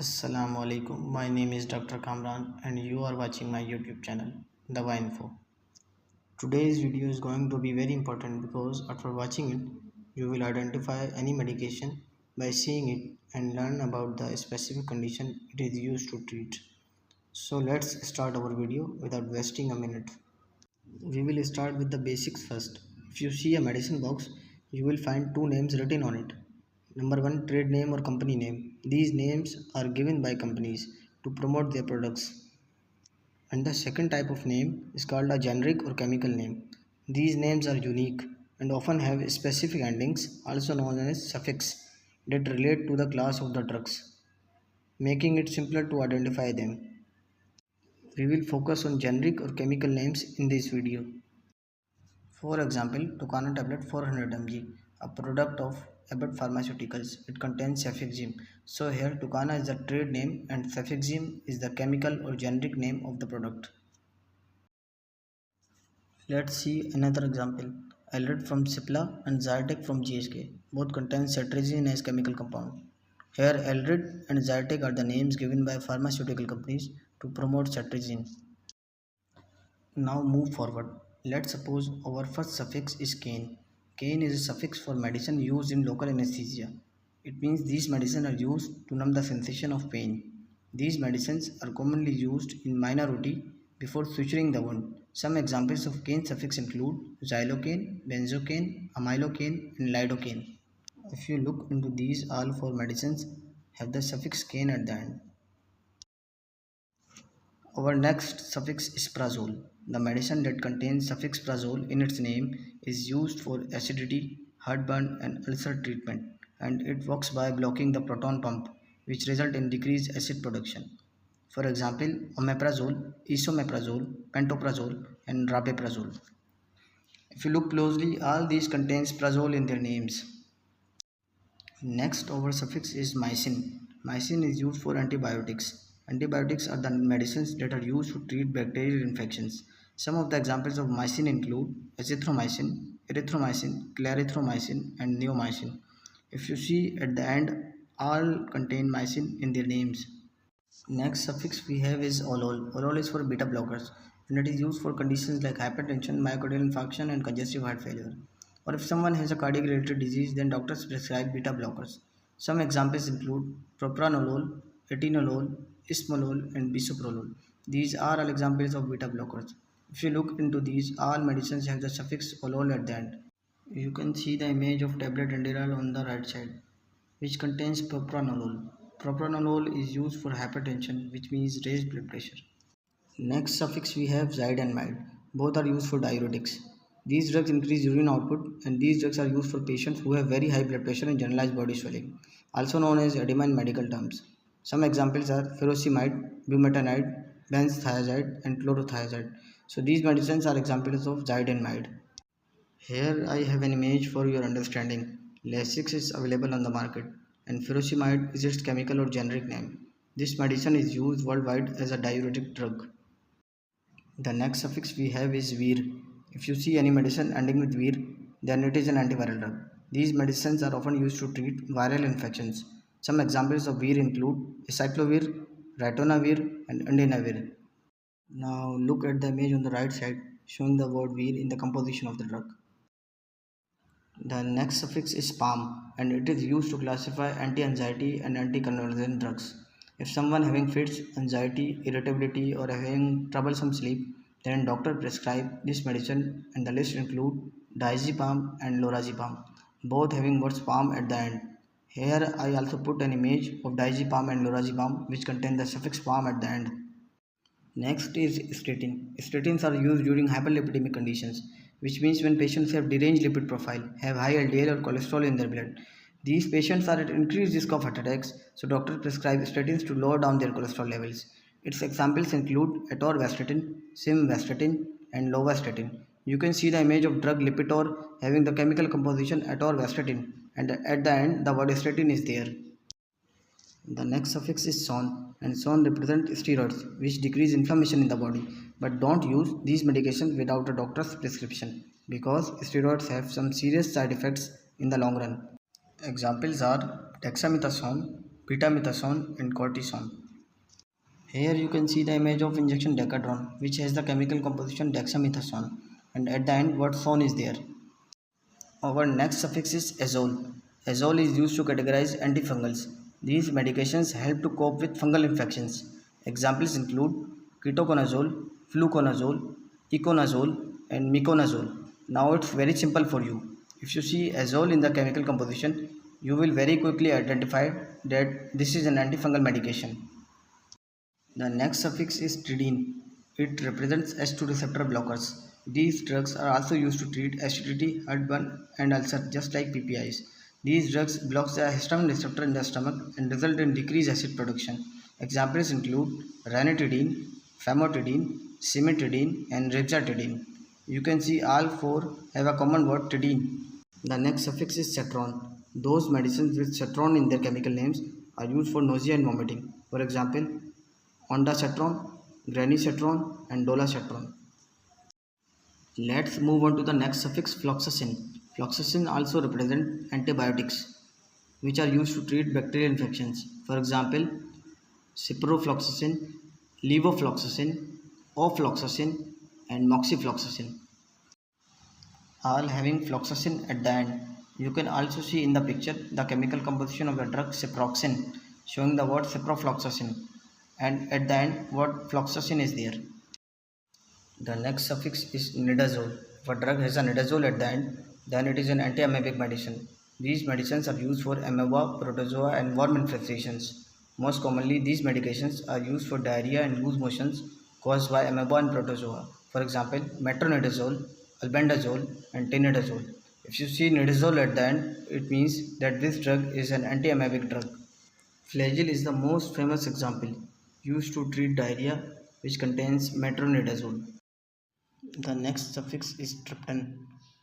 Assalamu alaikum. My name is Dr. Kamran and you are watching my YouTube channel Dawaa Info. Today's video is going to be very important because after watching it you will identify any medication by seeing it and learn about the specific condition it is used to treat. So let's start our video without wasting a minute. We will start with the basics first. If you see a medicine box, you will find two names written on it. Number one, trade name or company name. These names are given by companies to promote their products. And the second type of name is called a generic or chemical name. These names are unique and often have specific endings, also known as suffix, that relate to the class of the drugs, making it simpler to identify them. We will focus on generic or chemical names in this video. For example, Tucana tablet 400 mg, a product of Abbott Pharmaceuticals. It contains cefixime. So here Tucana is the trade name and cefixime is the chemical or generic name of the product. Let's see another example. Elred from Cipla and Zyrtec from GSK. Both contain cetirizine as chemical compound. Here Elred and Zyrtec are the names given by pharmaceutical companies to promote cetirizine. Now move forward. Let's suppose our first suffix is cane. Cane is a suffix for medicine used in local anesthesia. It means these medicines are used to numb the sensation of pain. These medicines are commonly used in minor OT before suturing the wound. Some examples of cane suffix include xylocaine, benzocaine, amylocaine, and lidocaine. If you look into these, all four medicines have the suffix cane at the end. Our next suffix is prazole. The medicine that contains suffix prazole in its name is used for acidity, heartburn, and ulcer treatment, and it works by blocking the proton pump, which result in decreased acid production. For example, omeprazole, esomeprazole, pantoprazole, and rabeprazole. If you look closely, all these contains prazole in their names. Next, our suffix is mycin. Mycin is used for antibiotics. Antibiotics are the medicines that are used to treat bacterial infections. Some of the examples of mycin include azithromycin, erythromycin, clarithromycin, and neomycin. If you see at the end, all contain mycin in their names. Next suffix we have is olol. Olol is for beta blockers and it is used for conditions like hypertension, myocardial infarction, and congestive heart failure. Or if someone has a cardiac related disease, then doctors prescribe beta blockers. Some examples include propranolol, atenolol, ismolol, and bisoprolol. These are all examples of beta blockers. If you look into these, all medicines have the suffix olol at the end. You can see the image of tablet Enderal on the right side, which contains propranolol. Propranolol is used for hypertension, which means raised blood pressure. Next suffix we have Zyd and Myd. Both are used for diuretics. These drugs increase urine output and these drugs are used for patients who have very high blood pressure and generalized body swelling, also known as edema in medical terms. Some examples are furosemide, bumetanide, benzthiazide, and chlorothiazide. So these medicines are examples of Zyd and Myd. Here I have an image for your understanding. Lasix is available on the market and furosemide is its chemical or generic name. This medicine is used worldwide as a diuretic drug. The next suffix we have is vir. If you see any medicine ending with vir, then it is an antiviral drug. These medicines are often used to treat viral infections. Some examples of vir include acyclovir, ritonavir, and indinavir. Now look at the image on the right side showing the word vir in the composition of the drug. The next suffix is PAM and it is used to classify anti-anxiety and anticonvulsant drugs. If someone having fits, anxiety, irritability or having troublesome sleep, then doctor prescribe this medicine and the list include diazepam and lorazepam, both having words PAM at the end. Here I also put an image of diazepam and lorazepam which contain the suffix PAM at the end. Next is statin. Statins are used during hyperlipidemic conditions, which means when patients have deranged lipid profile, have high LDL or cholesterol in their blood. These patients are at increased risk of heart attacks, so doctors prescribe statins to lower down their cholesterol levels. Its examples include atorvastatin, simvastatin, and lovastatin. You can see the image of drug Lipitor having the chemical composition atorvastatin, and at the end the word statin is there. The next suffix is son, and son represents steroids which decrease inflammation in the body. But don't use these medications without a doctor's prescription because steroids have some serious side effects in the long run. Examples are dexamethasone, betamethasone, and cortisone. Here you can see the image of injection decadron, which has the chemical composition dexamethasone, and at the end what zone is there. Our next suffix is azole. Azole is used to categorize antifungals. These medications help to cope with fungal infections. Examples include ketoconazole, fluconazole, iconazole, and miconazole. Now it's very simple for you. If you see azole in the chemical composition, you will very quickly identify that this is an antifungal medication. The next suffix is tridine. It represents H2 receptor blockers. These drugs are also used to treat acidity, heartburn, and ulcer, just like PPIs. These drugs block the histamine receptor in the stomach and result in decreased acid production. Examples include ranitidine, famotidine, cimetidine, and ribzatidine. You can see all four have a common word, tridine. The next suffix is cetron. Those medicines with cetron in their chemical names are used for nausea and vomiting. For example, ondansetron, granisetron, and dolasetron. Let's move on to the next suffix, fluoxetine. Fluoxetine also represent antibiotics which are used to treat bacterial infections. For example, ciprofloxacin, levofloxacin, ofloxacin, and moxifloxacin, all having fluoxetine at the end. You can also see in the picture the chemical composition of the drug ciproxin, showing the word ciprofloxacin, and at the end what floxacin is there. The next suffix is nidazole. If a drug has a nidazole at the end, then it is an anti-amoebic medicine. These medicines are used for amoeba, protozoa, and worm infestations. Most commonly, these medications are used for diarrhea and loose motions caused by amoeba and protozoa. For example, metronidazole, albendazole, and tinidazole. If you see nidazole at the end, it means that this drug is an anti-amoebic drug. Flagyl is the most famous example, used to treat diarrhea, which contains metronidazole. The next suffix is triptan,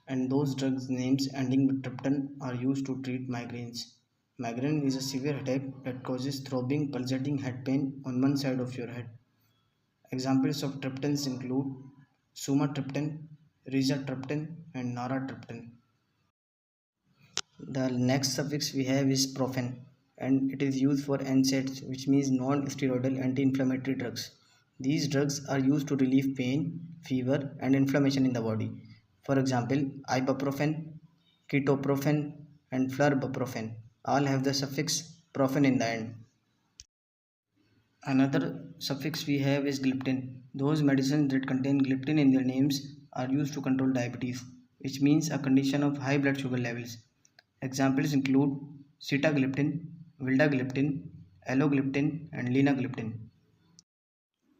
and those drugs names ending with triptan are used to treat migraines. Migraine is a severe headache that causes throbbing, pulsating head pain on one side of your head. Examples of triptans include sumatriptan, rizatriptan, and naratriptan. The next suffix we have is profen, and it is used for NSAIDs, which means non-steroidal anti-inflammatory drugs. These drugs are used to relieve pain, fever, and inflammation in the body. For example, ibuprofen, ketoprofen, and flurbuprofen all have the suffix profen in the end. Another suffix we have is gliptin. Those medicines that contain gliptin in their names are used to control diabetes, which means a condition of high blood sugar levels. Examples include sitagliptin, vildagliptin, alogliptin, and linagliptin.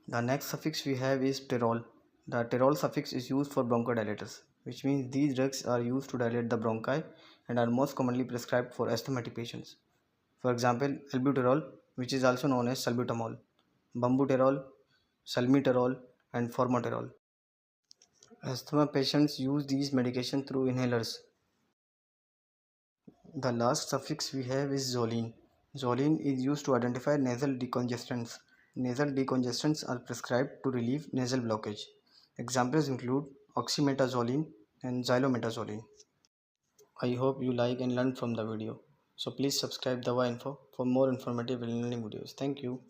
The next suffix we have is pterol. The pterol suffix is used for bronchodilators, which means these drugs are used to dilate the bronchi and are most commonly prescribed for asthmatic patients. For example, albuterol, which is also known as salbutamol, bambuterol, salmeterol, and formoterol. Asthma patients use these medications through inhalers. The last suffix we have is zoline. Zoline is used to identify nasal decongestants. Nasal decongestants are prescribed to relieve nasal blockage. Examples include oxymetazoline and xylometazoline. I hope you like and learn from the video. So please subscribe Dawaa Info for more informative and learning videos. Thank you.